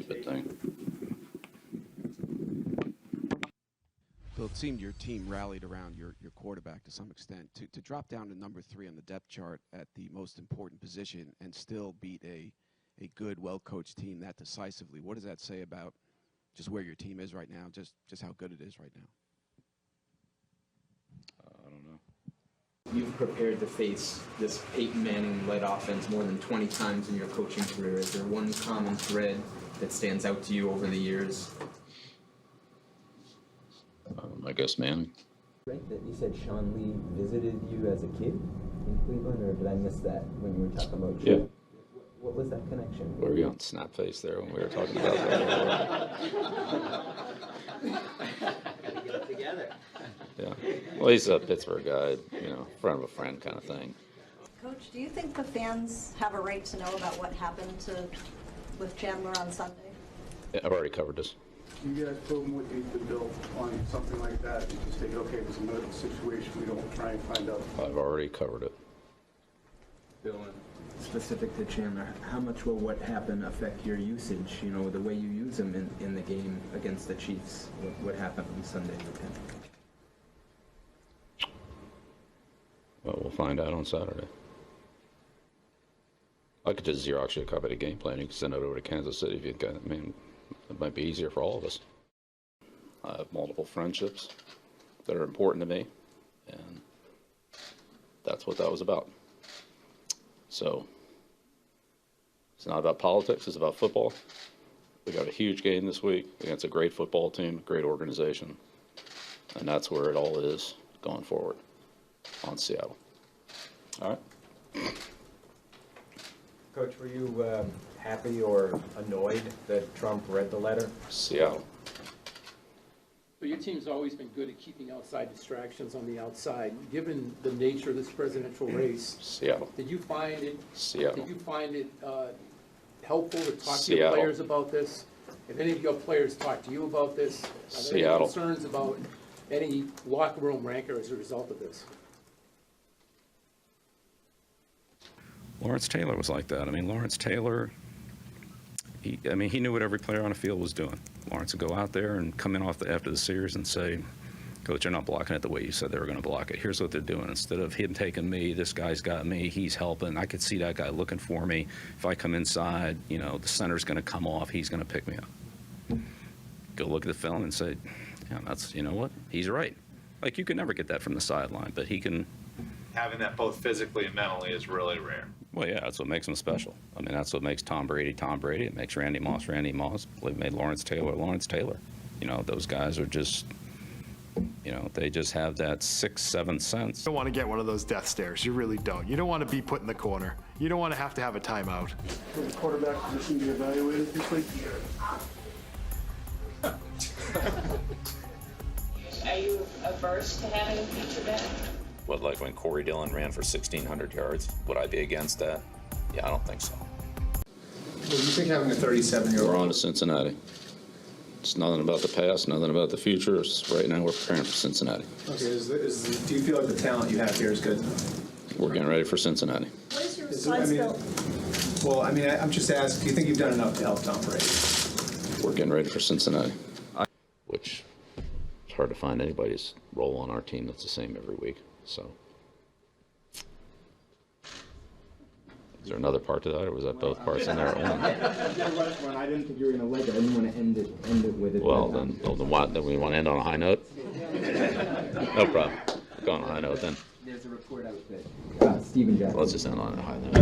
stupid thing. Bill, it seemed your team rallied around your quarterback to some extent. To drop down to number 3 on the depth chart at the most important position and still beat a good, well-coached team that decisively, what does that say about just where your team is right now, just how good it is right now? I don't know. You've prepared to face this Peyton Manning-led offense more than 20 times in your coaching career. Is there one common thread that stands out to you over the years? I guess Manning. Right, that you said Sean Lee visited you as a kid in Cleveland, or did I miss that when you were talking about? Yeah. What was that connection? Were you on snap face there when we were talking about that? Gotta get it together. Yeah. Well, he's a Pittsburgh guy, you know, friend of a friend kind of thing. Coach, do you think the fans have a right to know about what happened with Chandler on Sunday? Yeah, I've already covered this. You guys told them what you to Bill on something like that, you just say, okay, it was a medical situation, we don't try and find out. I've already covered it. Bill, specific to Chandler, how much will what happened affect your usage, you know, the way you use him in the game against the Chiefs? What happened on Sunday with him? Well, we'll find out on Saturday. I could just Xerox you a copy of the game plan. You can send it over to Kansas City if you can. I mean, it might be easier for all of us. I have multiple friendships that are important to me, and that's what that was about. So it's not about politics, it's about football. We got a huge game this week against a great football team, a great organization, and that's where it all is going forward on Seattle. All right. Coach, were you happy or annoyed that Trump read the letter? Seattle. But your team's always been good at keeping outside distractions on the outside. Given the nature of this presidential race, Seattle. did you find it? Seattle. Did you find it helpful to talk to Seattle. your players about this? If any of your players talk to you about this, are there any Seattle. concerns about any locker room rancor as a result of this? Lawrence Taylor was like that. I mean, Lawrence Taylor, he knew what every player on the field was doing. Lawrence would go out there and come in after the series and say, Coach, you're not blocking it the way you said they were going to block it. Here's what they're doing. Instead of him taking me, this guy's got me, he's helping. I could see that guy looking for me. If I come inside, you know, the center's going to come off. He's going to pick me up. Go look at the film and say, yeah, that's, you know what? He's right. Like, you can never get that from the sideline, but he can. Having that both physically and mentally is really rare. Well, yeah, that's what makes him special. I mean, that's what makes Tom Brady Tom Brady. It makes Randy Moss Randy Moss. It made Lawrence Taylor Lawrence Taylor. You know, those guys are just, you know, they just have that sixth, seventh sense. You don't want to get one of those death stares. You really don't. You don't want to be put in the corner. You don't want to have a timeout. Will the quarterback position be evaluated this week? Are you averse to having a feature back? What, like when Corey Dillon ran for 1,600 yards? Would I be against that? Yeah, I don't think so. Well, you think having a 37-year-old... We're on to Cincinnati. It's nothing about the past, nothing about the future. It's right now we're preparing for Cincinnati. Okay, do you feel like the talent you have here is good? We're getting ready for Cincinnati. What is your responsibility? I'm just asking, do you think you've done enough to help Tom Brady? We're getting ready for Cincinnati. Which, it's hard to find anybody's role on our team that's the same every week. So, is there another part to that, or was that both parts in there? I didn't think you were going to like it. I didn't want to end it with it. Well, then what? Then we want to end on a high note? No problem. Go on a high note then. There's a report out that Stephen Jackson. Let's just end on a high note.